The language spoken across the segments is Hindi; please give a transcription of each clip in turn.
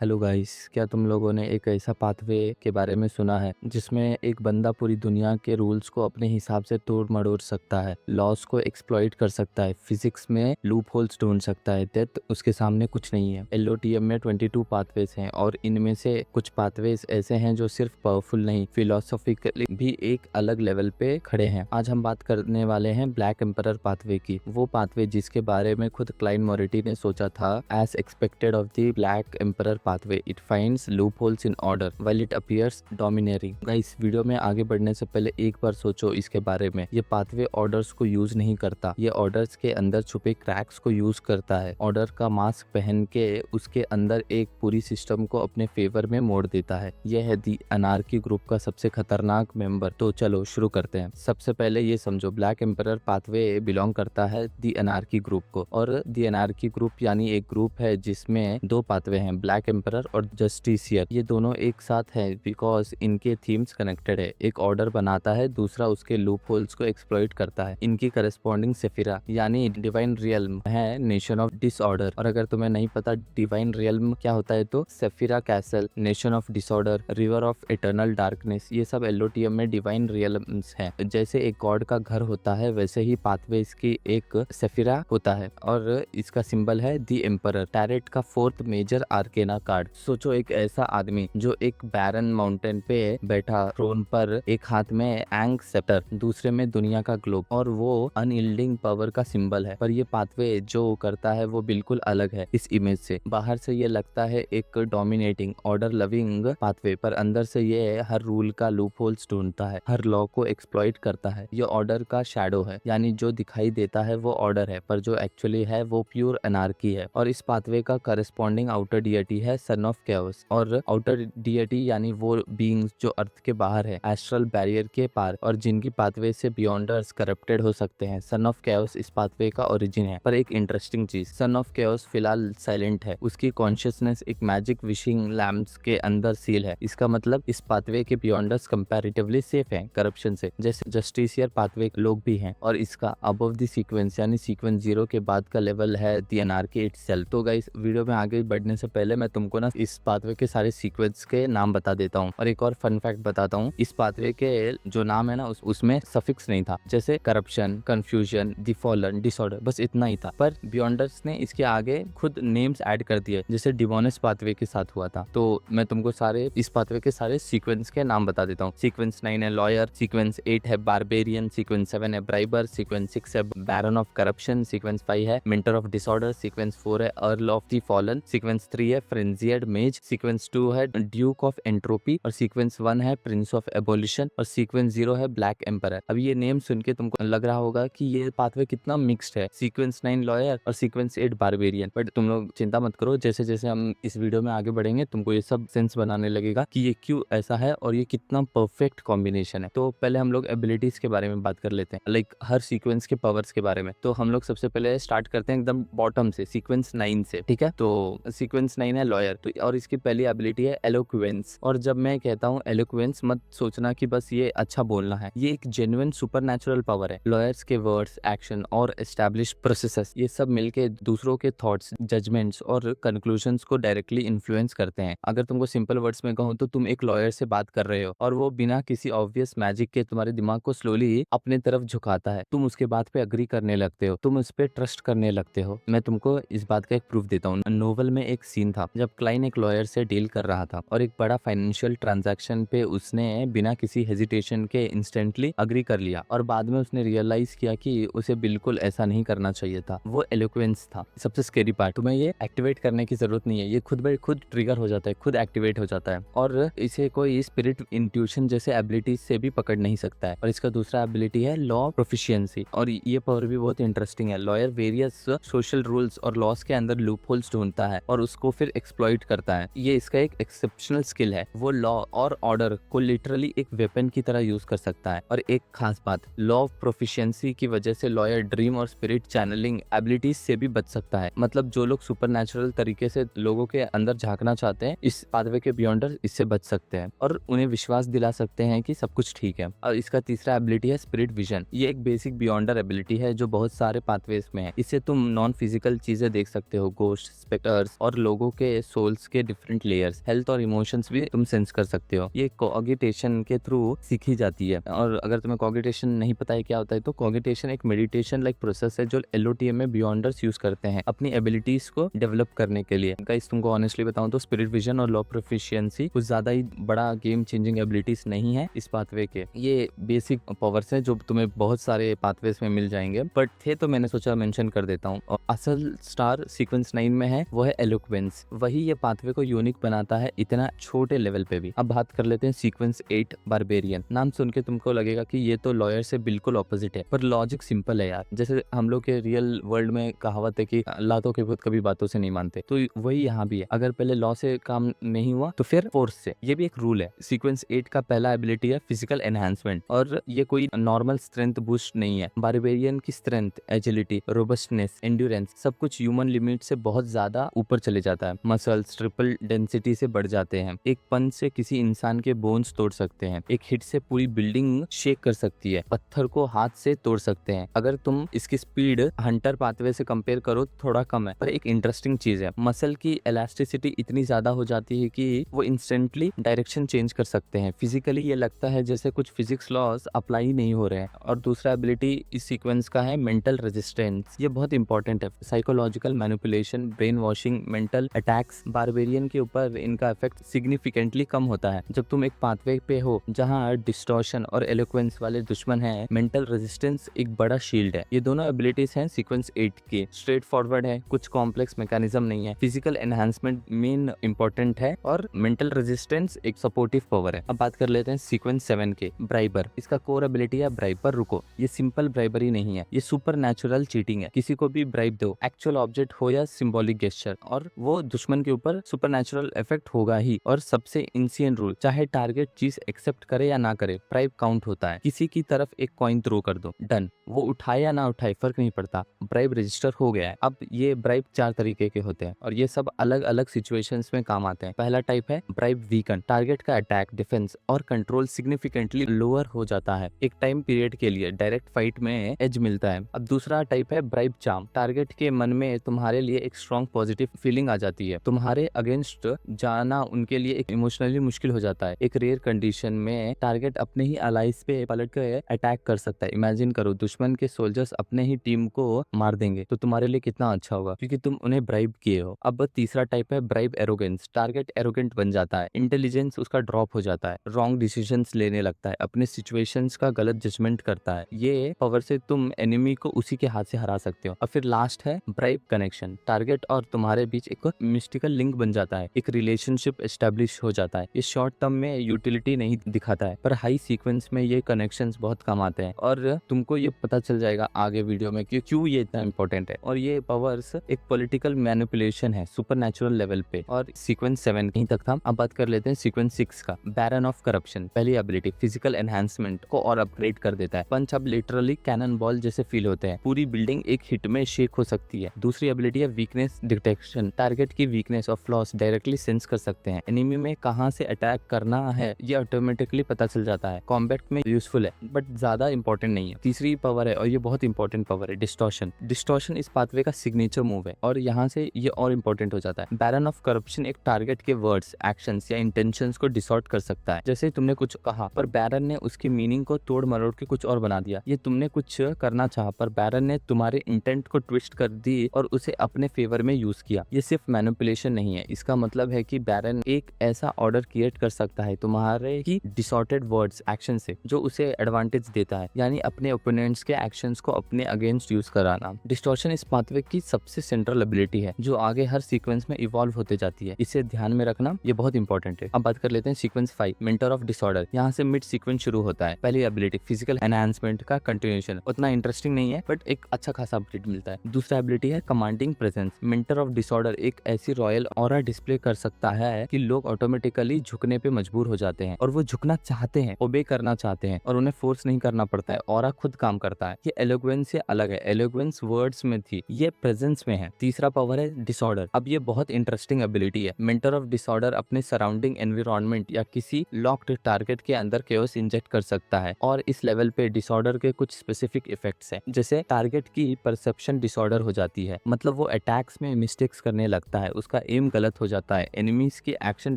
हेलो गाइस, क्या तुम लोगों ने एक ऐसा पाथवे के बारे में सुना है जिसमें एक बंदा पूरी दुनिया के रूल्स को अपने हिसाब से तोड़ मरोड़ सकता है, लॉस को एक्सप्लॉइट कर सकता है, फिजिक्स में लूप होल्स ढूंढ सकता है, डेथ उसके सामने कुछ नहीं है। एलओटीएम में 22 पाथवेज हैं और इनमें से कुछ पाथवेज ऐसे हैं जो सिर्फ पावरफुल नहीं, फिलोसॉफिकली भी एक अलग लेवल पे खड़े हैं। आज हम बात करने वाले हैं ब्लैक एम्परर पाथवे की, वो पाथवे जिसके बारे में खुद क्लाइंट मोरेटी ने सोचा था as expected of the black emperor pathway. It finds loopholes in order while it appears domineering. Guys, video में आगे बढ़ने से पहले एक बार सोचो इसके बारे में। ये पाथवे ऑर्डर्स को यूज नहीं करता, ये ऑर्डर्स के अंदर छुपे क्रैक्स को यूज करता है। ऑर्डर का मास्क पहन के उसके अंदर एक पूरी सिस्टम को अपने फेवर में मोड़ देता है। यह है दी अनार्की ग्रुप का सबसे खतरनाक मेंबर। तो चलो शुरू करते हैं। सबसे पहले ये समझो, ब्लैक एम्परर पाथवे बिलोंग करता है दी अनार्की ग्रुप को, और दी अनार्की ग्रुप यानी एक ग्रुप है जिसमें दो पाथवे हैं, ब्लैक एम्परर और जस्टिसियर। ये दोनों एक साथ हैं बिकॉज इनके थीम्स कनेक्टेड है। एक ऑर्डर बनाता है, दूसरा उसके लूप होल्स को एक्सप्लॉइट करता है। इनकी करस्पॉन्डिंग सेफिरा यानी डिवाइन रियल्म है नेशन ऑफ डिसऑर्डर। और अगर तुम्हें नहीं पता डिवाइन रियल्म क्या होता है तो Sephira castle, nation of disorder, river of eternal darkness, ये सब एलओटीएम में डिवाइन रियल्म्स हैं। जैसे एक गॉड का घर होता है वैसे ही पाथवे की एक सेफिरा होता है और इसका सिंबल है दी एम्परर, टैरेट का फोर्थ मेजर आर्केना कार्ड। सोचो एक ऐसा आदमी जो एक बैरन माउंटेन पे बैठा थ्रोन पर, एक हाथ में एंग सेप्टर, दूसरे में दुनिया का ग्लोब, और वो अनयील्डिंग पावर का सिंबल है। पर ये पाथवे जो करता है वो बिल्कुल अलग है इस इमेज से। बाहर से ये लगता है एक डोमिनेटिंग ऑर्डर लविंग पाथवे, पर अंदर से ये हर रूल का लूप होल्स ढूंढता है, हर लॉ को एक्सप्लॉइट करता है। ये ऑर्डर का शैडो है, यानी जो दिखाई देता है वो ऑर्डर है, पर जो एक्चुअली है वो प्योर अनार्की है। और इस पाथवे का करस्पॉन्डिंग आउटर डियटी है सन ऑफ कैओस, और आउटर डियटी यानी वो बीइंग्स जो अर्थ के बाहर है, एस्ट्रल बैरियर के पार, और जिनकी पाथवे से बियॉन्डर्स करप्टेड हो सकते हैं। सन ऑफ कैओस इस पाथवे का ओरिजिन है। पर एक इंटरेस्टिंग चीज, सन ऑफ कैओस फिलहाल साइलेंट है, उसकी कॉन्शियसनेस एक मैजिक विशिंग लैम्प्स के अंदर सील है। इसका मतलब इस पाथवे के बियॉन्डर्स कंपैरेटिवली सेफ हैं करप्शन से, जैसे जस्टिसियर पाथवे लोग भी हैं। और इसका अबव द सीक्वेंस यानी सीक्वेंस 0 के बाद का लेवल है द अनार्की इटसेल्फ। तो गाइस, वीडियो में आगे बढ़ने से पहले मैं तुमको ना इस पाथवे के सारे सीक्वेंस के नाम बता देता हूँ, और एक और फन फैक्ट बताता हूँ। इस पाथवे के जो नाम है ना उसमें सफिक्स नहीं था, जैसे corruption, confusion, the fallen, disorder, बस इतना ही था। पर बियॉन्डर्स ने इसके आगे खुद नेम्स ऐड कर दिए, जैसे डिवोनस पाथवे के साथ हुआ था। तो मैं तुमको सारे इस पाथवे के सारे सीक्वेंस के नाम बता देता हूँ। सीक्वेंस 9 है लॉयर, सीक्वेंस 8 है बारबेरियन, सीक्वेंस 7 है ब्राइबर, सीक्वेंस 6 है बैरन ऑफ करप्शन, सीक्वेंस 5 है मिंटर ऑफ डिसऑर्डर, सीक्वेंस 4 है earl of the fallen, sequence 3 है फ्रेंजियड मेज, सीक्वेंस 2 है ड्यूक ऑफ एंट्रोपी, और सीक्वेंस 1 है प्रिंस ऑफ एबोलिशन, और सीक्वेंस 0 है ब्लैक एम्परर। अब ये नेम सुन के तुमको लग रहा होगा कि ये पाथवे कितना मिक्स्ड है, सीक्वेंस 9 लॉयर और सीक्वेंस 8 बारबेरियन। बट तुम लोग चिंता मत करो, जैसे जैसे हम इस वीडियो में आगे बढ़ेंगे तुमको ये सब सेंस बनाने लगेगा कि ये क्यों ऐसा है और ये कितना परफेक्ट कॉम्बिनेशन है। तो पहले हम लोग एबिलिटीज के बारे में बात कर लेते हैं, लाइक हर सीक्वेंस के पावर्स के बारे में। तो हम लोग सबसे पहले स्टार्ट करते हैं एकदम बॉटम से, सीक्वेंस 9 से, ठीक है। तो सीक्वेंस 9 है लॉयर, तो और इसकी पहली एबिलिटी है एलोक्वेंस। और जब मैं कहता हूँ एलोक्वेंस, मत सोचना कि बस ये अच्छा बोलना है, ये एक जेन्युइन सुपरनैचुरल पावर है। लॉयर्स के वर्ड्स, एक्शन और एस्टैब्लिश प्रोसेसेस, ये सब मिलके दूसरों के थॉट्स, जजमेंट्स और कंक्लूजन्स को डायरेक्टली इन्फ्लुएंस करते हैं। अगर तुमको सिंपल वर्ड्स में कहूँ तो तुम एक लॉयर से बात कर रहे हो और वो बिना किसी ऑब्वियस मैजिक के तुम्हारे दिमाग को स्लोली अपने तरफ झुकाता है। तुम उसके बात पे अग्री करने लगते हो, तुम उस पे ट्रस्ट करने लगते हो। मैं तुमको इस बात का एक प्रूफ देता हूँ। नोवेल में एक सीन था जब क्लाइन एक लॉयर से डील कर रहा था और एक बड़ा फाइनेंशियल ट्रांजैक्शन पे उसने बिना किसी हेजिटेशन के इंस्टेंटली अग्री कर लिया, और बाद में उसने रियलाइज किया कि उसे बिल्कुल ऐसा नहीं करना चाहिए था। वो एलोक्वेंस था। सबसे स्केरी पार्ट, तुम्हें ये एक्टिवेट करने की जरूरत नहीं है, ये खुद ब खुद ट्रिगर हो जाता है, खुद एक्टिवेट हो जाता है, और इसे कोई स्पिरिट इंट्यूशन जैसे एबिलिटीज से भी पकड़ नहीं सकता है। और इसका दूसरा एबिलिटी है लॉ प्रोफिशिएंसी, और ये पावर भी बहुत इंटरेस्टिंग है। लॉयर वेरियस सोशल रूल्स और लॉस के अंदर लूप होल्स ढूंढता है और उसको फिर एक्सप्लॉइट करता है। ये इसका एक एक्सेप्शनल स्किल है। वो लॉ और ऑर्डर को लिटरली एक वेपन की तरह यूज कर सकता है। और एक खास बात, लॉ ऑफ प्रोफिशिएंसी की वजह से लॉयर ड्रीम और स्पिरिट चैनलिंग एबिलिटीज से भी बच सकता है। मतलब जो लोग सुपरनैचुरल तरीके से लोगों के अंदर झांकना चाहते हैं, इस पाथवे के बियॉन्डर इससे बच सकते हैं और उन्हें विश्वास दिला सकते हैं कि सब कुछ ठीक है। और इसका तीसरा एबिलिटी है स्पिरिट विजन। ये एक बेसिक बियॉन्डर एबिलिटी है जो बहुत सारे पाथवेज में है। इससे तुम नॉन फिजिकल चीजें देख सकते हो, गोस्ट, स्पेक्टर्स और लोगों के सोल्स के डिफरेंट लेयर्स, हेल्थ और इमोशंस भी तुम सेंस कर सकते हो। ये कॉगिटेशन के थ्रू सीखी जाती है। और अगर तुम्हें कॉगिटेशन नहीं पता है क्या होता है, तो कॉगिटेशन एक मेडिटेशन लाइक प्रोसेस है जो LOTM में बियॉन्डर्स यूज करते हैं अपनी एबिलिटीज को डेवलप करने के लिए। गाइस तुमको ऑनेस्टली बताऊं तो स्पिरिट विजन और लॉ प्रोफिशिएंसी कुछ ज्यादा ही बड़ा गेम चेंजिंग एबिलिटीज नहीं है इस पाथवे के। ये बेसिक पावर्स हैं जो तुम्हें बहुत सारे पाथवेज में मिल जाएंगे, बट थे तो मैंने सोचा मेंशन कर देता हूँ। और असल स्टार सीक्वेंस 9 में है वो है एलोक्वेंस। वही ये पाथवे को यूनिक बनाता है इतना छोटे लेवल पे भी। अब बात कर लेते हैं सीक्वेंस 8 बारबेरियन। नाम सुन के तुमको लगेगा कि ये तो लॉयर से बिल्कुल ऑपोजिट है, पर लॉजिक सिंपल है यार। जैसे हम लोग के रियल वर्ल्ड में कहावत है कि लातों के भूत कभी बातों से नहीं मानते, तो वही यहाँ भी है। अगर पहले लॉ से काम नहीं हुआ तो फिर फोर्स से। ये भी एक रूल है। सीक्वेंस 8 का पहला एबिलिटी है फिजिकल एनहांसमेंट, और ये कोई नॉर्मल स्ट्रेंथ बूस्ट नहीं है। बारबेरियन की स्ट्रेंथ, एजिलिटी, रोबस्टनेस, एंड्योरेंस सब कुछ ह्यूमन लिमिट से बहुत ज्यादा ऊपर चले जाता है। मसल्स ट्रिपल डेंसिटी से बढ़ जाते हैं। एक पंच से किसी इंसान के बोन्स तोड़ सकते हैं। एक हिट से पूरी बिल्डिंग शेक कर सकती है। पत्थर को हाथ से तोड़ सकते हैं। अगर तुम इसकी स्पीड हंटर पाथवे से कंपेयर करो तो थोड़ा कम है, पर एक इंटरेस्टिंग चीज है, मसल की इलास्टिसिटी इतनी ज्यादा हो जाती है कि वो इंस्टेंटली डायरेक्शन चेंज कर सकते हैं। फिजिकली ये लगता है जैसे कुछ फिजिक्स लॉज अप्लाई नहीं हो रहे हैं। और दूसरा एबिलिटी इस सीक्वेंस का है मेंटल रेजिस्टेंस। ये बहुत इंपॉर्टेंट है। Psychological manipulation, brain washing, mental attacks, barbarian के ऊपर इनका इफेक्ट सिग्निफिकेंटली कम होता है। जब तुम एक पाथवे पे हो जहाँ डिस्टॉर्शन और एलोक्वेंस वाले दुश्मन हैं, मेंटल रेजिस्टेंस एक बड़ा शील्ड है। ये दोनों एबिलिटीज हैं सीक्वेंस 8 की। स्ट्रेट फॉरवर्ड है, कुछ कॉम्प्लेक्स मैकेनिज्म नहीं है। फिजिकल एनहांसमेंट मेन इंपॉर्टेंट है और मेंटल रेजिस्टेंस एक सपोर्टिव पावर है। अब बात कर लेते हैं सीक्वेंस 7 के, ब्राइबर। इसका कोर एबिलिटी है ब्राइबर रुको। ये सिंपल ब्राइबरी नहीं है, ये सुपर नेचुरल चीटिंग है। किसी को भी ब्राइब दो, एक्चुअल ऑब्जेक्ट हो या सिंबॉलिक गेस्चर, और वो दुश्मन के ऊपर सुपर नेचुरल इफेक्ट होगा ही। और सबसे इंसियन रूल, चाहे टारगेट चीज एक्सेप्ट करे या ना करे, ब्राइब काउंट होता है। किसी की तरफ एक कॉइन थ्रो कर दो, डन। वो उठाए या ना उठाए फर्क नहीं पड़ता, ब्राइब रजिस्टर हो गया है। अब ये ब्राइब 4 तरीके के होते हैं और ये सब अलग अलग सिचुएशंस में काम आते हैं। पहला टाइप है ब्राइब वीकन। टारगेट का अटैक, डिफेंस और कंट्रोल सिग्निफिकेंटली लोअर हो जाता है। एक टाइम पीरियड के लिए डायरेक्ट फाइट में एज मिलता है। अब दूसरा टाइप है ब्राइब चार्म। टारगेट के मन में तुम्हारे लिए एक स्ट्रॉन्ग पॉजिटिव फीलिंग आ जाती है। तुम्हारे अगेंस्ट जाना उनके लिए एक इमोशनली मुश्किल हो जाता है। एक रेयर कंडीशन में टारगेट अपने ही अलाइज पे पलट कर अटैक कर सकता है। इमेजिन करो दुश्मन के सोल्जर्स अपने ही टीम को मार देंगे, तो तुम्हारे लिए कितना अच्छा होगा, क्योंकि तुम उन्हें ब्राइब किए हो। अब तीसरा टाइप है ब्राइब एरोगेंस। टारगेट एरोगेंट बन जाता है, इंटेलिजेंस उसका ड्रॉप हो जाता है, रॉन्ग डिसीजंस लेने लगता है, अपने सिचुएशंस का गलत जजमेंट करता है। ये पावर से तुम एनिमी को उसी के हाथ से हरा सकते हो। और फिर लास्ट है ब्राइब कनेक्शन। टारगेट और तुम्हारे बीच एक मिस्टिकल लिंक बन जाता है, एक रिलेशनशिप एस्टेब्लिश हो जाता है। ये शॉर्ट टर्म में यूटिलिटी नहीं दिखाता है, पर हाई सीक्वेंस में ये कनेक्शंस बहुत कम आते हैं। और तुमको ये पता चल जाएगा आगे वीडियो में कि क्यों ये इतना इंपॉर्टेंट है। और ये पावर्स एक पॉलिटिकल मैनिपुलेशन है सुपर नेचुरल लेवल पे। और सीक्वेंस 7 कहीं तक था। अब बात कर लेते हैं सीक्वेंस 6 का, बैरन ऑफ करप्शन। पहली एबिलिटी फिजिकल एनहांसमेंट को और अपग्रेड कर देता है। पंच अब लिटरली कैनन बॉल जैसे फील होते हैं, पूरी बिल्डिंग एक हिट में शेक हो सकती है। दूसरी एबिलिटी है वीकनेस डिटेक्शन। टारगेट की वीकनेस और फ्लॉस डायरेक्टली सेंस कर सकते हैं। एनिमी में कहां से अटैक करना है ये ऑटोमेटिकली पता चल जाता है। कॉम्बैट में यूजफुल है बट ज्यादा इंपॉर्टेंट नहीं है। तीसरी पावर है और ये बहुत इंपॉर्टेंट पावर है, डिस्टॉर्शन। डिस्टॉर्शन इस पाथवे का सिग्नेचर मूव है और यहाँ से ये और इंपॉर्टेंट हो जाता है। बैरन ऑफ करप्शन एक टारगेट के वर्ड्स, एक्शंस या इंटेंशंस को डिसॉर्ट कर सकता है। जैसे तुमने कुछ कहा पर बैरन ने उसकी मीनिंग को तोड़ मरोड़ के कुछ और बना दिया। ये तुमने कुछ करना चाहा पर बैरन ने तुम्हारे इंटेंट को ट्विस्ट कर दी और उसे अपने फेवर में यूज किया। ये सिर्फ मैनिपुलेशन नहीं है, इसका मतलब है कि बैरन एक ऐसा ऑर्डर क्रिएट कर सकता है तुम्हारे ही डिसॉर्टेड वर्ड्स, एक्शन से, जो उसे एडवांटेज देता है, यानी अपने ओपोनेंट्स के एक्शंस को अपने अगेंस्ट यूज कराना। डिस्टॉर्शन इस पाथवे की सबसे सेंट्रल एबिलिटी है जो आगे हर सीक्वेंस में इवॉल्व होते जाती है। इसे ध्यान में रखना, ये बहुत इंपॉर्टेंट है। अब बात कर लेते हैं सीक्वेंस 5, मेंटर ऑफ डिसऑर्डर। यहाँ से मिड सीक्वेंस शुरू होता है। पहली एबिलिटी फिजिकल एनहांसमेंट का कंटिन्यूएशन, उतना इंटरेस्टिंग नहीं है बट एक अच्छा खासा अपडेट मिलता है। दूसरा एबिलिटी है commanding presence. Mentor of disorder एक ऐसी रॉयल ऑरा डिस्प्ले कर सकता है कि लोग ऑटोमेटिकली झुकने पे मजबूर हो जाते हैं, और वो झुकना चाहते हैं, ओबे करना चाहते हैं, और उन्हें फोर्स नहीं करना पड़ता है, ऑरा खुद काम करता है। ये एलोक्वेंस से अलग है। एलोक्वेंस वर्ड्स में थी, ये प्रेजेंस में है। तीसरा पावर है डिसऑर्डर। अब ये बहुत इंटरेस्टिंग एबिलिटी है। मेंटर ऑफ डिसऑर्डर अपने सराउंडिंग एनवायरनमेंट या किसी लॉक्ड टारगेट के अंदर केओस इंजेक्ट कर सकता है, और इस लेवल पे डिसऑर्डर के कुछ स्पेसिफिक इफेक्ट्स हैं। जैसे टारगेट की परसेप्शन डिसऑर्डर हो जाती है, मतलब वो अटैक्स में मिस्टेक्स करने लगता है, उसका उनका एम गलत हो जाता है, एनिमीज के एक्शन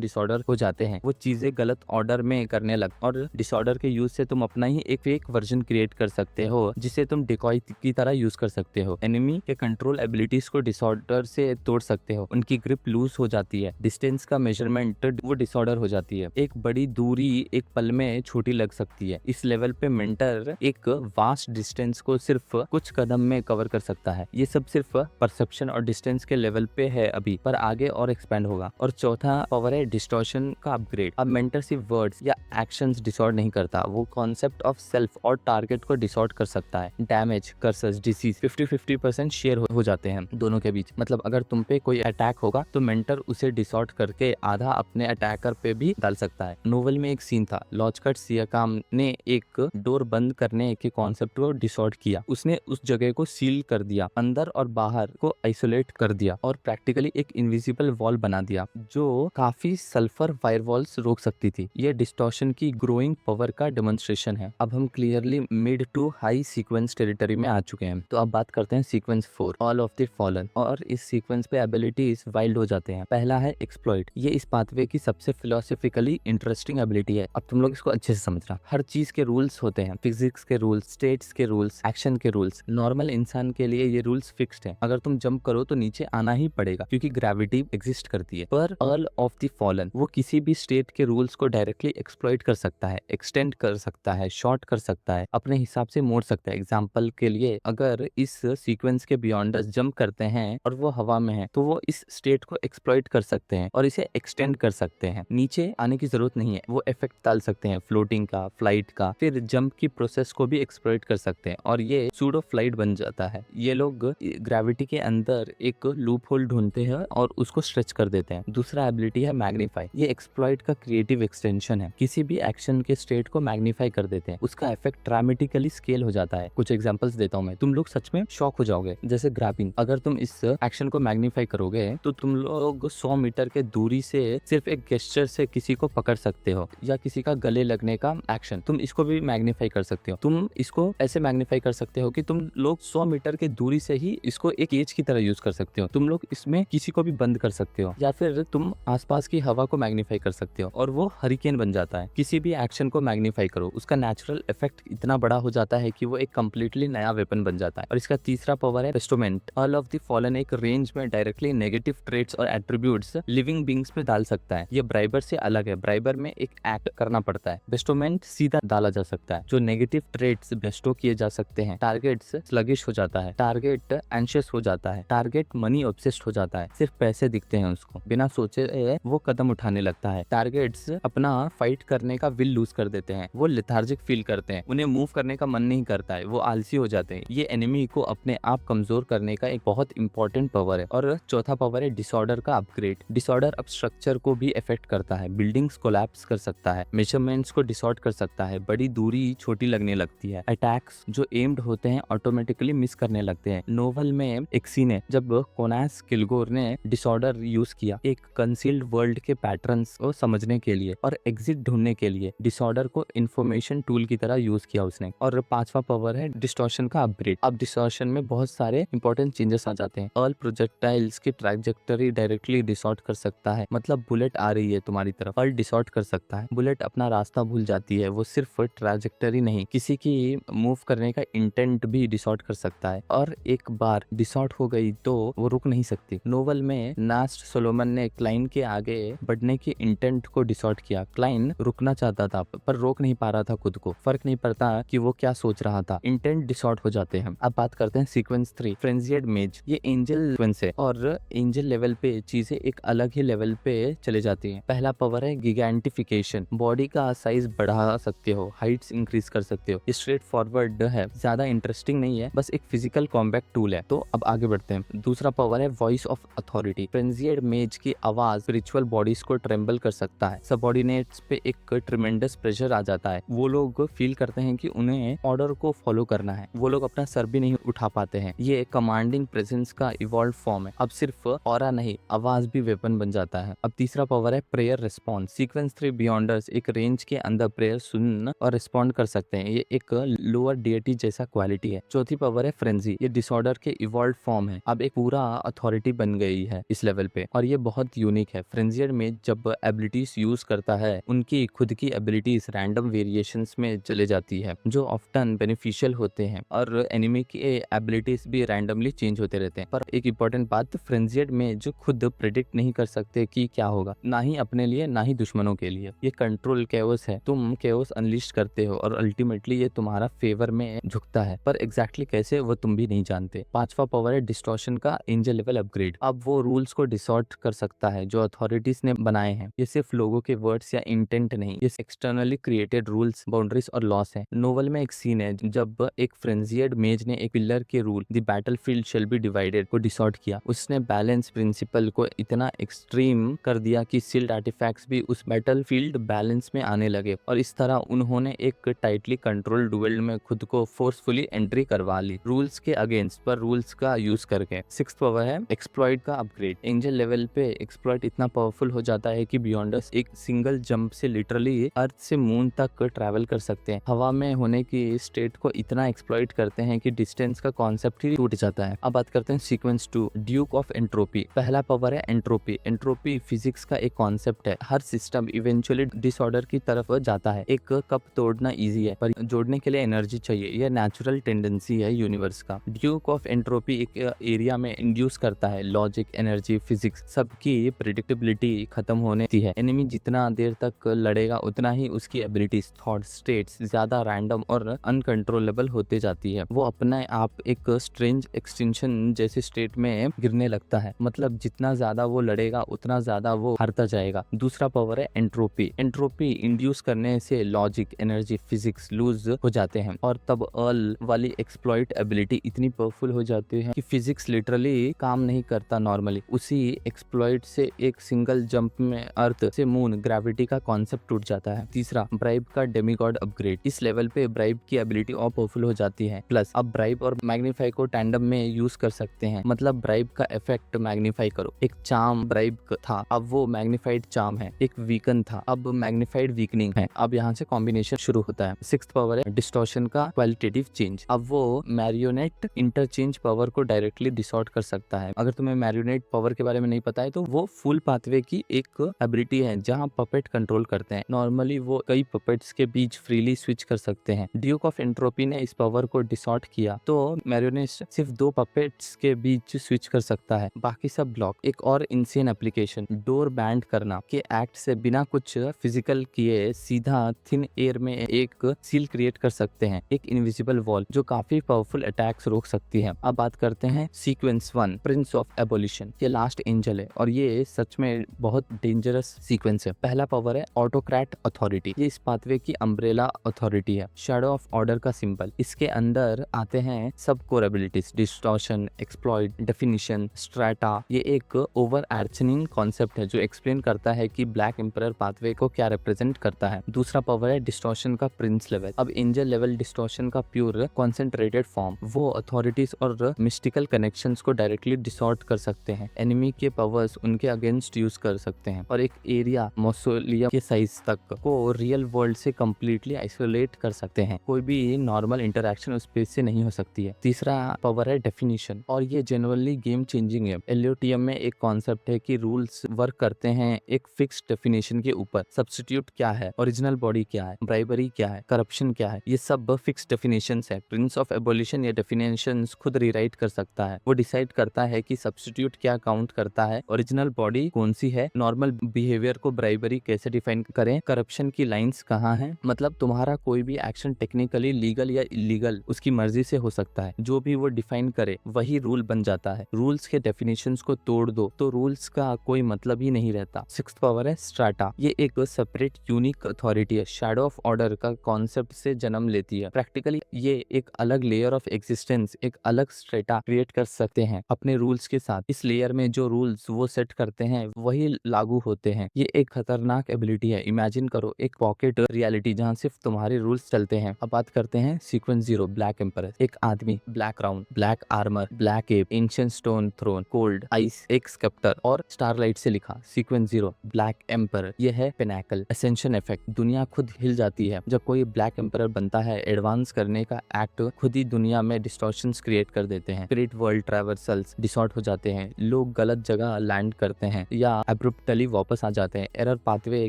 डिसऑर्डर हो जाते हैं, वो चीजें गलत ऑर्डर में करने लग, और डिसऑर्डर के यूज से तुम अपना ही एक फेक वर्जन क्रिएट कर सकते हो जिसे तुम डिकॉय की तरह यूज कर सकते हो। एनिमी के कंट्रोल एबिलिटीज को डिसऑर्डर से तोड़ सकते हो, उनकी ग्रिप लूज हो जाती है, डिस्टेंस का मेजरमेंट वो डिसऑर्डर हो जाती है, एक बड़ी दूरी एक पल में छोटी लग सकती है। इस लेवल पे मेंटर एक वास्ट डिस्टेंस को सिर्फ कुछ कदम में कवर कर सकता है। ये सब सिर्फ परसेप्शन और डिस्टेंस के लेवल पे है अभी, पर आगे और एक्सपेंड होगा। और चौथा पावर है डिस्टॉर्शन का अपग्रेड। अब मेंटर सिर्फ वर्ड्स या एक्शंस डिसऑर्ड नहीं करता, वो कॉन्सेप्ट ऑफ सेल्फ और टारगेट को डिसऑर्ड कर सकता है। डैमेज, कर्सेस, डिसीज 50-50% शेयर हो जाते हैं दोनों के बीच। मतलब अगर तुम पे कोई अटैक होगा तो मेंटर उसे डिसऑर्ड करके आधा अपने अटैकर पे भी डाल सकता है। नोवेल में एक सीन था, लॉचकट सियाकाम ने एक डोर बंद करने के कॉन्सेप्ट को डिसऑर्ड किया। उसने उस जगह को सील कर दिया, अंदर और बाहर को आइसोलेट कर दिया और प्रैक्टिकली एक इनविजिबल वॉल बना दिया जो काफी सल्फर फायरवॉल्स रोक सकती थी। ये डिस्टॉर्शन की ग्रोइंग पावर का डेमोन्स्ट्रेशन है। अब हम clearly mid to high sequence territory में आ चुके हैं। तो अब बात करते हैं sequence 4, all of the fallen. और इस सीक्वेंस पे एबिलिटीज वाइल्ड हो जाते हैं। पहला है एक्सप्लॉइट। ये इस पाथवे की सबसे फिलोसॉफिकली इंटरेस्टिंग एबिलिटी है। अब तुम लोग इसको अच्छे से समझना। हर चीज के रूल्स होते हैं, फिजिक्स के रूल्स, स्टेट्स के रूल्स, एक्शन के रूल्स। नॉर्मल इंसान के लिए ये रूल्स फिक्स्ड हैं। अगर तुम जंप करो तो नीचे आना ही पड़ेगा क्योंकि ग्रेविटी एग्जिस्ट करती है। पर ऑल ऑफ द फॉलन वो किसी भी स्टेट के रूल्स को डायरेक्टली एक्सप्लॉइट कर सकता है, एक्सटेंड कर सकता है, शॉर्ट कर सकता है, अपने हिसाब से मोड़ सकता है। एग्जाम्पल के लिए अगर इस सीक्वेंस के बियॉन्डर्स जंप करते हैं और वो हवा में है तो वो इस स्टेट को एक्सप्लॉइट कर सकते हैं और इसे एक्सटेंड कर सकते हैं। नीचे आने की जरूरत नहीं है, वो इफेक्ट डाल सकते हैं फ्लोटिंग का, फ्लाइट का, फिर जंप की प्रोसेस को भी एक्सप्लॉइट कर सकते हैं और ये सूडो फ्लाइट बन जाता है। ये लोग ग्रेविटी के अंदर एक लूप होल ढूंढते हैं और उसको स्ट्रेच कर देते हैं। दूसरा एबिलिटी है मैग्नीफाई। ये एक्सप्लॉइट का क्रिएटिव एक्सटेंशन है। किसी भी एक्शन के स्टेट को मैग्नीफाई कर देते हैं, उसका इफेक्ट ड्रामेटिकली स्केल हो जाता है। कुछ एग्जांपल्स देता हूँ मैं, तुम लोग सच में शॉक हो जाओगे। जैसे ग्रैबिंग, अगर तुम इस एक्शन को मैग्नीफाई करोगे तो तुम लोग 100 मीटर के दूरी से सिर्फ एक गेस्चर से किसी को पकड़ सकते हो, या किसी का गले लगने का एक्शन तुम इसको भी मैग्नीफाई कर सकते हो। तुम इसको ऐसे मैग्नीफाई कर सकते हो कि तुम लोग 100 मीटर के दूरी से ही इसको एक केज की तरह यूज कर सकते हो। तुम लोग इसमें किसी को भी बंद कर सकते हो, या फिर तुम आसपास की हवा को मैग्नीफाई कर सकते हो और वो हरिकेन बन जाता है। किसी भी एक्शन को मैग्नीफाई करो, उसका नेचुरल इफेक्ट इतना बड़ा हो जाता है कि वो एक कंप्लीटली नया वेपन बन जाता है। और इसका तीसरा पावर है बेस्टोमेंट। ऑल ऑफ द फॉलन एक रेंज में डायरेक्टली नेगेटिव ट्रेट्स और एट्रीब्यूट्स लिविंग बींग्स पे डाल सकता है। ये ब्राइबर से अलग है, ब्राइबर में एक एक्ट करना पड़ता है, बेस्टोमेंट सीधा डाला जा सकता है। जो नेगेटिव ट्रेट्स बेस्टो किए जा सकते हैं, टारगेट्स स्लगिश हो जाता है, टारगेट एंशियस हो जाता है, टारगेट मनी ऑब्सेस्ड हो जाता है, सिर्फ पैसे दिखते हैं उसको, बिना सोचे वो कदम उठाने लगता है। टारगेट्स अपना फाइट करने का विल लूज कर देते हैं, वो लेथार्जिक फील करते हैं, उन्हें मूव करने का मन नहीं करता है, वो आलसी हो जाते हैं। ये एनिमी को अपने आप कमजोर करने का एक बहुत इंपॉर्टेंट पावर है। और चौथा पावर है डिसऑर्डर का अपग्रेड। डिसऑर्डर अब स्ट्रक्चर को भी इफेक्ट करता है, बिल्डिंग्स कोलैप्स कर सकता है, मेजरमेंट्स को डिसऑर्ड कर सकता है, बड़ी दूरी छोटी लगने लगती है, अटैक्स जो एम्ड होते हैं ऑटोमेटिकली मिस करने लगते हैं। नोवेल में एक सीन है जब कोनास किलगोर ने डिसऑर्डर यूज किया एक कंसील्ड वर्ल्ड के पैटर्न्स को समझने के लिए और एग्जिट ढूंढने के लिए। डिसऑर्डर को इंफॉर्मेशन टूल की तरह यूज किया उसने। और पांचवा पावर है डिस्टॉर्शन का अपग्रेड। अब डिस्टॉर्शन में बहुत सारे इंपॉर्टेंट चेंजेस आ जाते हैं। ऑल प्रोजेक्टाइल्स की ट्रैजेक्टरी डायरेक्टली डिसऑर्ट कर सकता है, मतलब बुलेट आ रही है तुम्हारी तरफ, ऑल डिसऑर्ट कर सकता है। बुलेट अपना रास्ता भूल जाती है, वो सिर्फ ट्रैजेक्टरी नहीं, किसी की मूव करने का इंटेंट भी डिसऑर्ट कर सकता है। और एक बार डिसऑर्ट हो गई तो वो रुक नहीं सकती। नोवेल में नास्ट सोलोमन ने क्लाइन के आगे बढ़ने के इंटेंट को डिसऑर्ट किया। क्लाइन रुकना चाहता था पर रोक नहीं पा रहा था खुद को, फर्क नहीं पड़ता कि वो क्या सोच रहा था, इंटेंट डिसऑर्ट हो जाते हैं। अब बात करते हैं सीक्वेंस 3, फ्रेंजियड मेज। ये एंजल सीक्वेंस है और एंजल लेवल पे चीजें एक अलग ही लेवल पे चले जाती हैं। पहला पावर है गिगेंटिफिकेशन। बॉडी का साइज बढ़ा सकते हो, हाइट्स इंक्रीज कर सकते हो। स्ट्रेट फॉरवर्ड है, ज्यादा इंटरेस्टिंग नहीं है, बस एक फिजिकल कॉम्बैट टूल है। तो अब आगे बढ़ते हैं। दूसरा पावर है वॉइस ऑफ अथॉरिटी। फ्रेंजियड मेज की आवाज स्पिरिचुअल बॉडीज को ट्रेम्बल कर सकता है। सबऑर्डिनेट्स पे एक ट्रिमेंडस प्रेशर आ जाता है। वो लोग फील करते हैं कि उन्हें ऑर्डर को फॉलो करना है, वो लोग अपना सर भी नहीं उठा पाते हैं। ये कमांडिंग प्रेजेंस का इवॉल्व फॉर्म है। अब सिर्फ ऑरा नहीं, आवाज भी वेपन बन जाता है। अब तीसरा पावर है प्रेयर रिस्पॉन्स। सीक्वेंस 3 बियॉन्डर्स एक रेंज के अंदर प्रेयर सुन और रिस्पॉन्ड कर सकते हैं। ये एक लोअर डिएटी जैसा क्वालिटी है। चौथी पावर है फ्रेंजी। ये डिसऑर्डर के इवॉल्व फॉर्म है, अब एक पूरा अथॉरिटी बन गई है। इस लेवल पे, और ये बहुत यूनिक है। फ्रेंजियर में जब एबिलिटीज यूज करता है उनकी खुद की एबिलिटीज रैंडम वेरिएशंस में चले जाती है जो ऑफ्टन बेनिफिशियल होते हैं, और एनिमी की एबिलिटीज भी रैंडमली चेंज होते रहते हैं। पर एक इंपॉर्टेंट बात, फ्रेंजियर में जो खुद प्रेडिक्ट नहीं कर सकते कि क्या होगा, ना ही अपने लिए ना ही दुश्मनों के लिए। ये कंट्रोल केओस है, तुम केओस अनलिस्ट करते हो और अल्टीमेटली ये तुम्हारा फेवर में झुकता है, पर एग्जैक्टली कैसे वो तुम भी नहीं जानते। पांचवा पावर है डिस्टॉर्शन का एंजल लेवल अपग्रेड। अब वो रूल्स को डिसॉर्ट कर सकता है जो अथॉरिटीज ने बनाए हैं। ये सिर्फ लोगों के वर्ड्स या इंटेंट नहीं, ये एक्सटर्नली क्रिएटेड रूल्स, बाउंड्रीज और लॉस है। नोवेल में एक सीन है जब एक फ्रेंजियर्ड मेज ने एक पिलर के rule the battlefield shall be divided को डिसॉर्ट किया। उसने बैलेंस प्रिंसिपल को इतना एक्सट्रीम कर दिया कि सील्ड आर्टिफैक्ट्स भी उस बैटलफील्ड बैलेंस में आने लगे, और इस तरह उन्होंने एक टाइटली कंट्रोल्ड डुएल में खुद को फोर्सफुली एंट्री करवा ली, रूल्स के अगेंस्ट पर रूल्स का यूज करके। सिक्स्थ पावर है एक्सप्लॉइट का अपग्रेड। एंजल लेवल पे एक्सप्लॉइट इतना पावरफुल हो जाता है कि बियॉन्डर्स एक सिंगल जंप से लिटरली अर्थ से मून तक ट्रैवल कर सकते हैं। हवा में होने की स्टेट को इतना एक्सप्लॉइट करते हैं कि डिस्टेंस का कॉन्सेप्ट ही टूट जाता है। अब बात करते हैं सीक्वेंस 2, ड्यूक ऑफ एंट्रोपी। पहला पावर है एंट्रोपी। एंट्रोपी फिजिक्स का एक कॉन्सेप्ट है। हर सिस्टम इवेंचुअली डिसऑर्डर की तरफ जाता है। एक कप तोड़ना इजी है पर जोड़ने के लिए एनर्जी चाहिए, यह नेचुरल टेंडेंसी है यूनिवर्स का। ड्यूक ऑफ एंट्रोपी एक एरिया में इंड्यूस करता है लॉजिक, एनर्जी, फिजिक्स सबकी प्रिडिक्टेबिलिटी खत्म होने दी है। एनिमी जितना देर तक लड़ेगा उतना ही उसकी एबिलिटीज, थॉट स्टेट्स ज्यादा रैंडम और अनकंट्रोलेबल होते जाती है। वो अपने आप एक स्ट्रेंज एक्सटेंशन जैसे स्टेट में गिरने लगता है। मतलब जितना ज्यादा वो लड़ेगा उतना ज्यादा वो हारता जाएगा। दूसरा पावर है एंट्रोपी। एंट्रोपी इंड्यूस करने से लॉजिक, एनर्जी, फिजिक्स लूज हो जाते हैं, और तब अर्ल वाली एक्सप्लॉइट एबिलिटी इतनी पावरफुल हो जाती है कि फिजिक्स लिटरली काम नहीं करता नॉर्मली। उसी एक्सप्लॉइट से एक सिंगल जंप में अर्थ से मून, ग्रेविटी का कॉन्सेप्ट टूट जाता है। तीसरा, ब्राइब का डेमीगॉड अपग्रेड। इस लेवल पे ब्राइब की एबिलिटी और पावरफुल हो जाती है। प्लस अब ब्राइब और मैग्नीफाई को टैंडम में यूज कर सकते हैं। मतलब ब्राइब का इफेक्ट मैग्नीफाई करो। एक चार्म ब्राइब था, अब वो मैग्नीफाइड चार्म है। एक वीकन था, अब मैग्नीफाइड वीकनिंग है। अब यहाँ से कॉम्बिनेशन शुरू होता है। सिक्स्थ पावर है डिस्टॉर्शन का क्वालिटेटिव चेंज। अब वो मैरियोनेट इंटरचेंज पावर को डायरेक्टली डिसॉर्ट कर सकता है। अगर तुम्हें मैरियोनेट पावर के बारे में नहीं पता है तो वो फुल पाथवे की एक एबिलिटी है जहाँ पपेट कंट्रोल करते हैं। नॉर्मली वो कई पपेट्स के बीच फ्रीली स्विच कर सकते हैं। ड्यूक ऑफ एंट्रोपी ने इस पावर को डिसॉर्ट किया तो मैरियोनेट सिर्फ 2 पपेट्स के बीच स्विच कर सकता है, बाकी सब ब्लॉक। एक और इंसेन एप्लीकेशन, डोर बैंड करना के एक्ट से बिना कुछ फिजिकल किए सीधा थिन एयर में एक सील क्रिएट कर सकते हैं, एक इनविजिबल वॉल जो काफी पावरफुल अटैक्स रोक सकती है। अब बात करते हैं सीक्वेंस 1, प्रिंस ऑफ एबोलिशन। ये लास्ट एंजल है और ये सच में बहुत डेंजरस सीक्वेंस है। पहला पावर है ऑटोक्रेट अथॉरिटी। ये इस पाथवे की अम्ब्रेला अथॉरिटी है, शैडो ऑफ ऑर्डर का सिंबल। इसके अंदर आते हैं सब core abilities, distortion, exploit, definition, strata. ये एक ओवर आर्चनिंग कॉन्सेप्ट है जो एक्सप्लेन करता है कि ब्लैक एम्परर पाथवे को क्या रिप्रेजेंट करता है। दूसरा पावर है डिस्टॉर्शन का प्रिंस लेवल। अब एंजल लेवल डिस्टॉर्शन का प्योर कॉन्सेंट्रेटेड फॉर्म। वो अथॉरिटीज और मिस्टिकल कनेक्शंस को डायरेक्टली डिसॉर्ट कर सकते हैं। एनिमी के पावर्स उनके अगेंस्ट यूज कर सकते हैं और एक एरिया मौसोलियम के साइज तक को रियल वर्ल्ड से कंप्लीटली आइसोलेट कर सकते हैं। कोई भी नॉर्मल इंटरैक्शन उस स्पेस से नहीं हो सकती है। तीसरा पावर है डेफिनेशन और ये जनरली गेम चेंजिंग है। एलओटीएम में एक कॉन्सेप्ट है कि रूल्स वर्क करते हैं एक फिक्स्ड डेफिनेशन के ऊपर। सब्स्टिट्यूट क्या है, ओरिजिनल बॉडी क्या है, ब्राइबरी क्या है, करप्शन क्या है, ये सब फिक्स्ड डेफिनेशंस है। प्रिंस ऑफ एबोलिशन ये डेफिनेशंस खुद रिराइट कर सकता है। वो डिसाइड करता है कि सब्स्टिट्यूट क्या काउंट करता है, ओरिजिनल बॉडी कौन सी है, नॉर्मल बिहेवियर को ब्राइबरी कैसे डिफाइन करें, करप्शन की लाइंस कहाँ हैं। मतलब तुम्हारा कोई भी एक्शन टेक्निकली लीगल या इलीगल उसकी मर्जी से हो सकता है। जो भी वो डिफाइन करे वही रूल बन जाता है। रूल्स के डेफिनेशंस को तोड़ दो तो रूल्स का कोई मतलब ही नहीं रहता। सिक्स्थ पावर है स्ट्राटा। ये एक सेपरेट यूनिक अथॉरिटी है, शैडो ऑफ ऑर्डर का कॉन्सेप्ट से जन्म लेती है। प्रैक्टिकली ये एक अलग लेयर ऑफ एग्जिस्टेंस, एक अलग स्ट्रेटा क्रिएट कर सकते हैं अपने रूल्स के साथ। इस लेयर में जो रूल्स वो सेट करते हैं वही लागू होते हैं। ये एक खतरनाक एबिलिटी है। इमेजिन करो एक पॉकेट रियलिटी जहाँ सिर्फ तुम्हारे रूल्स चलते हैं। अब बात करते हैं सीक्वेंस 0, ब्लैक एम्परर। एक आदमी, black crown, black armour, black ape, ancient stone throne, cold ice, एक स्केप्टर और स्टारलाइट से लिखा। Sequence 0, black emperor. ये है पिनैकल असेंशन इफेक्ट। दुनिया खुद हिल जाती है जब कोई ब्लैक एम्परर बनता है। एडवांस करने का एक्ट खुद ही दुनिया में डिस्टॉर्शंस क्रिएट कर देते हैं। स्पिरिट वर्ल्ड ट्रैवर्सल्स डिसॉर्ट हो जाते हैं, लोग गलत जगह लैंड करते हैं या एब्रुप्टली वापस आ जाते हैं। एरर पाथवे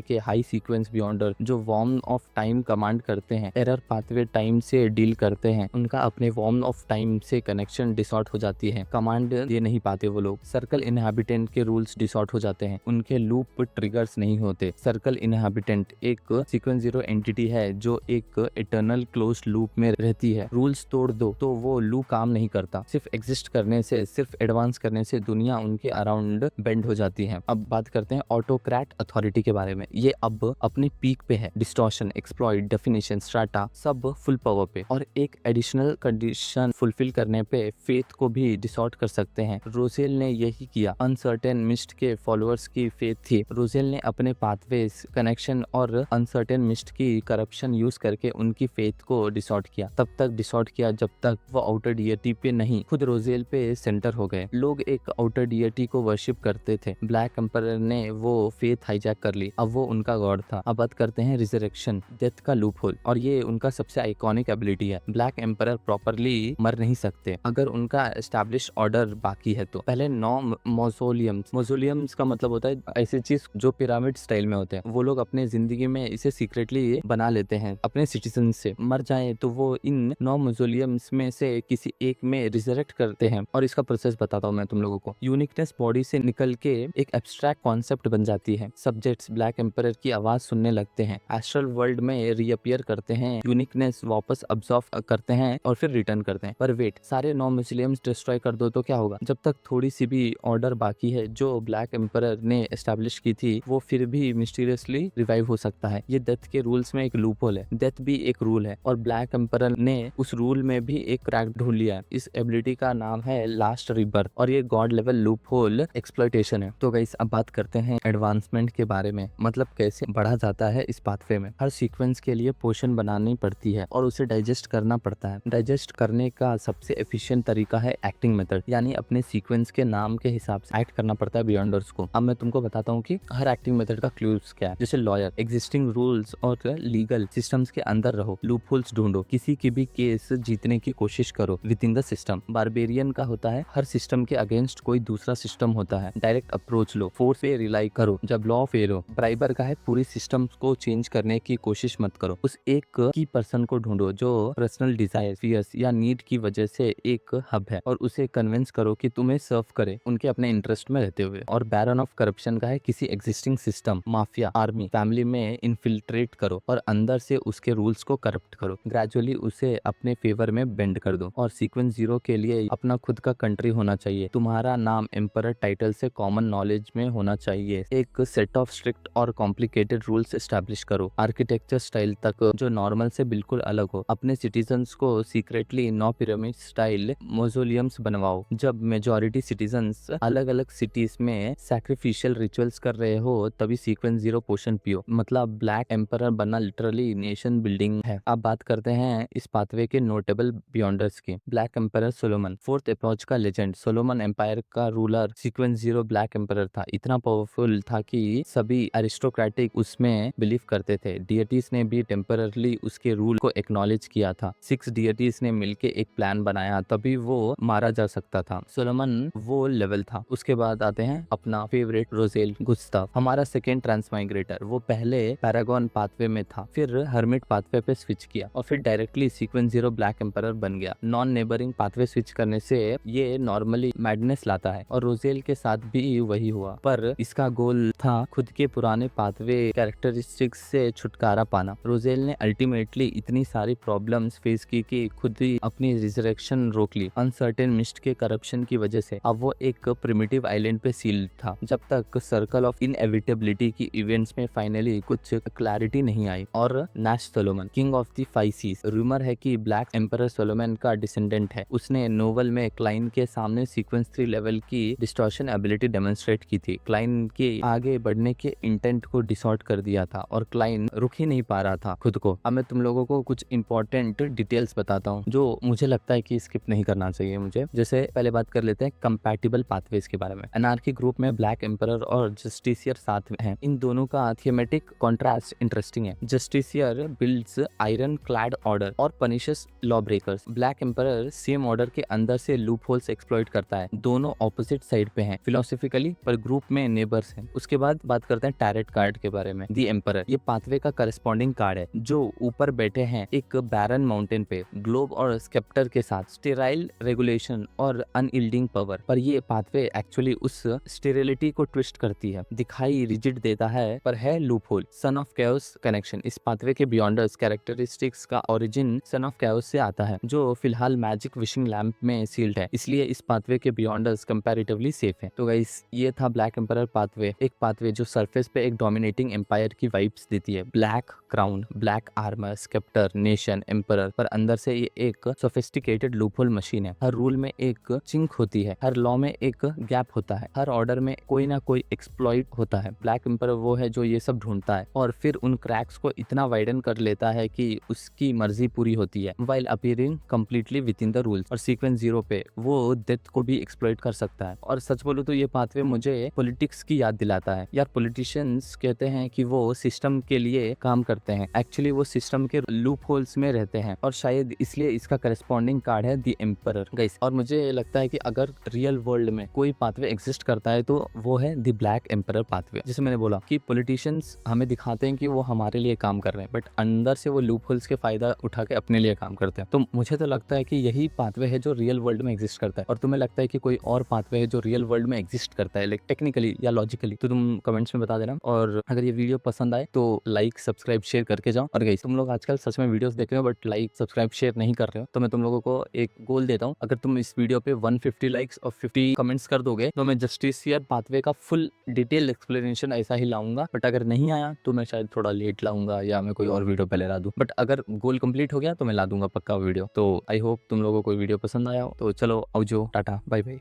के हाई सीक्वेंस बियॉन्डर जो वॉर्म ऑफ टाइम कमांड करते हैं, एरर पाथवे टाइम से डील करते हैं, उनका अपने वॉर्म ऑफ टाइम से कनेक्शन डिसॉर्ट हो जाती है, कमांड दे नहीं पाते वो लोग। सर्कल इनहैबिटेंट के रूल्स डिसॉर्ट हो जाते हैं, उनके लूप ट्रिगर्स नहीं होते। सर्कल इनहैबिटेंट एक सीक्वेंस जीरो एंटिटी है जो एक इटर्नल क्लोज लूप में रहती है। रूल्स तोड़ दो तो वो लूप काम नहीं करता। सिर्फ एग्जिस्ट करने से, सिर्फ एडवांस करने से दुनिया उनके अराउंड बेंड हो जाती है। अब बात करते हैं ऑटोक्रेट अथॉरिटी के बारे में। ये अब अपनी पीक पे है। डिस्टॉर्शन, एक्सप्लॉइट, डेफिनेशन, स्ट्राटा सब फुल पावर पे, और एक एडिशनल कंडीशन फुलफिल करने पे फेथ को भी डिसॉर्ट कर सकते हैं। रोजेल ने यही किया। अनसर्टेन मिस्ट के फॉलोअर्स की फेथ थी। रोजेल ने अपने पाथवेज, कनेक्शन और अनसर्टेन मिस्ट की करप्शन यूज करके उनकी फेथ को डिसॉर्ट किया। तब तक डिसॉर्ट किया जब तक वो आउटर डिएटी पे नहीं, खुद रोजेल पे सेंटर हो गए। लोग एक आउटर डिएटी को वर्शिप करते थे। ब्लैक एम्परर ने वो फेथ हाईजैक कर ली। अब वो उनका गॉड था। अब बात करते हैं रिजरेक्शन, डेथ का लूप होल, और ये उनका सबसे आइकॉनिक एबिलिटी है। ब्लैक एम्परर प्रॉपरली मर नहीं सकते अगर उनका एस्टैब्लिश ऑर्डर बाकी है तो। पहले 9 मौजोलियम्स का मतलब होता है ऐसी चीज जो पिरामिड स्टाइल में होते हैं। वो लोग अपने जिंदगी में इसे सीक्रेटली बना लेते हैं अपने सिटीजन से। मर जाए तो वो इन 9 मौजोलियम्स में से किसी एक में रिजरेक्ट करते हैं। और इसका प्रोसेस बताता हूँ मैं तुम लोगों को। यूनिकनेस बॉडी से निकल के एक एब्स्ट्रैक्ट कॉन्सेप्ट बन जाती है। सब्जेक्ट्स ब्लैक एम्परर की आवाज सुनने लगते हैं, एस्ट्रल वर्ल्ड में रीअपियर करते हैं, यूनिकनेस वापस अब्सॉर्ब करते हैं और फिर रिटर्न करते हैं। पर वेट, सारे 9 मौजोलियम्स डिस्ट्रॉय कर दो तो क्या होगा? जब तक थोड़ी सी भी ऑर्डर बाकी है जो ब्लैक एम्परर ने एस्टैब्लिश की थी, वो फिर भी मिस्टीरियसली रिवाइव हो सकता है। ये डेथ के रूल्स में एक लूपहोल है। डेथ भी एक रूल है और ब्लैक एम्परर ने उस रूल में भी एक क्रैक ढूंढ लिया है। इस एबिलिटी का नाम है लास्ट रिबर्थ और ये गॉड लेवल लूपहोल एक्सप्लॉइटेशन है। तो गाइस अब बात करते हैं एडवांसमेंट के बारे में, मतलब कैसे बढ़ा जाता है इस पाथवे में। हर सीक्वेंस के लिए पोशन बनानी पड़ती है और उसे डाइजेस्ट करना पड़ता है। डाइजेस्ट करने का सबसे एफिशिएंट तरीका है एक्टिंग मेथड, यानी अपने सीक्वेंस के नाम के हिसाब से एक्ट करना पड़ता है बियॉन्डर्स को। अब मैं तुमको बताता हूँ कि हर एक्टिंग मेथड का क्लूज क्या है। जैसे लॉयर, एग्जिस्टिंग रूल्स और लीगल सिस्टम्स के अंदर रहो, लूपहोल्स ढूंढो, किसी की भी केस जीतने की कोशिश करो with in the system. Barbarian का होता है हर सिस्टम के अगेंस्ट कोई दूसरा सिस्टम होता है, डायरेक्ट अप्रोच लो, फोर्स पे रिलाई करो जब लॉ फेल हो। ब्राइबर का है पूरी सिस्टम को चेंज करने की कोशिश मत करो, उस एक की पर्सन को ढूंढो जो पर्सनल डिजायर, फियर्स या नीड की वजह से एक हब है और उसे कन्विंस करो कि तुम्हें सर्व करे उनके अपने इंटरेस्ट में रहते हुए। और बैरन ऑफ करप्शन का है किसी existing system, mafia, army, family में इन्फिल्ट्रेट करो और अंदर से उसके रूल्स को करप्ट करो, ग्रेजुअली उसे अपने फेवर में बेंड कर दो। और सीक्वेंस जीरो के लिए अपना खुद का कंट्री होना चाहिए, तुम्हारा नाम एम्परर टाइटल से कॉमन नॉलेज में होना चाहिए। एक सेट ऑफ स्ट्रिक्ट और कॉम्प्लिकेटेड रूल्स एस्टैब्लिश करो, आर्किटेक्चर स्टाइल तक जो नॉर्मल से बिल्कुल अलग हो। अपने सिटीजन्स को सीक्रेटली 9 पिरामिड स्टाइल मौजोलियम्स बनवाओ। जब मेजॉरिटी सिटीजन्स अलग अलग सिटीज में सैक्रिफिशियल रिचुअल्स कर रहे हो तभी सीक्वेंस जीरो पोशन पियो, मतलब ब्लैक एम्परर बनना लिटरली नेशन बिल्डिंग है। अब बात करते हैं इस पाथवे के नोटेबल बियॉन्डर्स की। Black emperor Solomon, fourth approach का लेजेंड। सोलोमन एम्पायर का ruler sequence zero black emperor था। इतना पावरफुल था कि सभी एरिस्टोक्रेटिक उसमें बिलीव करते थे। डियटीज ने भी टेम्पररली उसके रूल को एक्नॉलेज किया था। 6 डियटीज ने मिलके एक प्लान बनाया तभी वो मारा जा सकता था। सोलोमन वो लेवल था। उसके बाद आते हैं अपना फेवरेट रोजेल गुस्ताव, हमारा सेकेंड ट्रांसमाइग्रेटर। वो पहले पैरागॉन पाथवे में था, फिर हर्मिट पाथवे पे स्विच किया और फिर directly sequence zero black emperor बन गया। नॉन नेबरिंग पाथवे स्विच करने से ये नॉर्मली मैडनेस लाता है और रोजेल के साथ भी वही हुआ, पर इसका गोल था खुद के पुराने पाथवे कैरेक्टरिस्टिक्स से छुटकारा पाना। रोजेल ने अल्टीमेटली इतनी सारी प्रॉब्लम्स फेस की कि खुद ही अपनी रिजरेक्शन रोक ली अनसर्टेन मिस्ट के करप्शन की वजह से। अब वो एक प्रिमिटिव आइलैंड पे सील्ड था जब तक सर्कल ऑफ इनएविटेबिलिटी की इवेंट्स में फाइनली कुछ क्लैरिटी नहीं आई। और Nash Solomon, king of the 5 seas, rumour है कि ब्लैक एम्परर सोलोमन का डिसेंडेंट है। उसने नोवेल में क्लाइन के सामने सीक्वेंस 3 लेवल की डिस्टॉर्शन एबिलिटी डेमोन्स्ट्रेट की थी। क्लाइन के आगे बढ़ने के इंटेंट को डिसॉर्ट कर दिया था और क्लाइन रुक ही नहीं पा रहा था खुद को। अब मैं तुम लोगों को कुछ इंपॉर्टेंट डिटेल्स बताता हूँ जो मुझे लगता है कि स्किप नहीं करना चाहिए मुझे। जैसे पहले बात कर लेते हैं कंपैटिबल पाथवेज के बारे में। एनार्की ग्रुप में ब्लैक एम्परर और जस्टिसियर साथ में हैं। इन दोनों का थीमेटिक कॉन्ट्रास्ट इंटरेस्टिंग है। जस्टिसियर बिल्ड्स आयरन क्लैड ऑर्डर और punishes law breakers. Black emperor same order के अंदर से लूप होल्स एक्सप्लॉइट करता है। दोनों ऑपोजिट साइड पे हैं फिलोसफिकली, पर ग्रुप में नेबर्स हैं। उसके बाद बात करते हैं टैरेट कार्ड के बारे में। दी एम्परर, ये पाथवे का करस्पॉन्डिंग कार्ड है, जो ऊपर बैठे हैं एक बैरन माउंटेन पे ग्लोब और स्केप्टर के साथ, स्टेराइल रेगुलेशन और अनइल्डिंग पावर। पर ये पाथवे एक्चुअली उस स्टेरिलिटी को ट्विस्ट करती है, दिखाई रिजिड देता है पर है loophole. Son of chaos connection, इस पाथवे के बियॉन्डर्स कैरेक्टरिस्टिक्स का ओरिजिन सन ऑफ कैओस से आता है, जो फिलहाल मैजिक विशिंग लैंप में सील्ड है, इसलिए इस पाथवे के बियॉन्डर्स कंपैरेटिवली सेफ हैं। तो गाइस, ये था ब्लैक एम्परर पाथवे, एक पाथवे जो सरफेस पे एक डोमिनेटिंग एम्पायर की वाइब्स देती है। Black crown, black armour, sceptre, nation, emperor, पर अंदर से ये एक सोफिस्टिकेटेड लूपहोल मशीन है। हर रूल में एक चिंक होती है, हर लॉ में एक गैप होता है, हर ऑर्डर में कोई ना कोई एक्सप्लॉइट होता है। ब्लैक एम्परर वो है जो ये सब ढूंढता है और फिर उन क्रैक्स को इतना वाइडन कर लेता है कि उसकी मर्जी पूरी होती है, while appearing completely with in the rules. और सीक्वेंस 0 पे वो डेथ को भी एक्सप्लॉइट कर सकता है। और सच बोलूं तो ये पाथवे मुझे पॉलिटिक्स की याद दिलाता है यार। पॉलिटिशियंस कहते हैं कि वो सिस्टम के लिए काम करते हैं, एक्चुअली वो सिस्टम के लूप होल्स में रहते हैं, और शायद इसलिए इसका करस्पॉन्डिंग कार्ड है द एम्परर गाइस। और मुझे लगता है कि अगर रियल वर्ल्ड में कोई पाथवे एग्जिस्ट करता है तो वो है द ब्लैक एम्परर पाथवे। जैसे मैंने बोला कि पॉलिटिशियंस हमें दिखाते हैं कि वो हमारे लिए काम कर रहे हैं, बट अंदर से वो लूप होल्स के फायदा उठा के अपने लिए काम करते हैं। तो मुझे तो लगता है कि यही पाथवे है जो रियल वर्ल्ड में एग्जिस्ट करता है। और तुम्हें लगता है कि कोई और पाथवे है जो रियल वर्ल्ड में एग्जिस्ट करता है, लाइक टेक्निकली या लॉजिकली, तो तुम कमेंट्स में बता देना। और अगर ये वीडियो पसंद आए तो लाइक सब्सक्राइब शेयर करके जाओ। और गाइस, तुम लोग आजकल सच में वीडियोस देख रहे हो बट लाइक सब्सक्राइब शेयर नहीं कर रहे हो, तो मैं तुम लोगों को एक गोल देता हूँ। अगर तुम इस वीडियो पे 150 लाइक्स और 50 कमेंट्स कर दोगे तो मैं जस्टिसियर पाथवे का फुल डिटेल एक्सप्लेनेशन ऐसा ही लाऊंगा। बट अगर नहीं आया तो मैं शायद थोड़ा लेट लाऊंगा या मैं कोई और वीडियो पहले ला दूं। बट अगर गोल कंप्लीट हो गया तो मैं ला दूंगा पक्का वीडियो। तो आई होप तुम लोगों को वीडियो पसंद आया हो। तो चलो, आओ जो, टाटा, बाय बाय।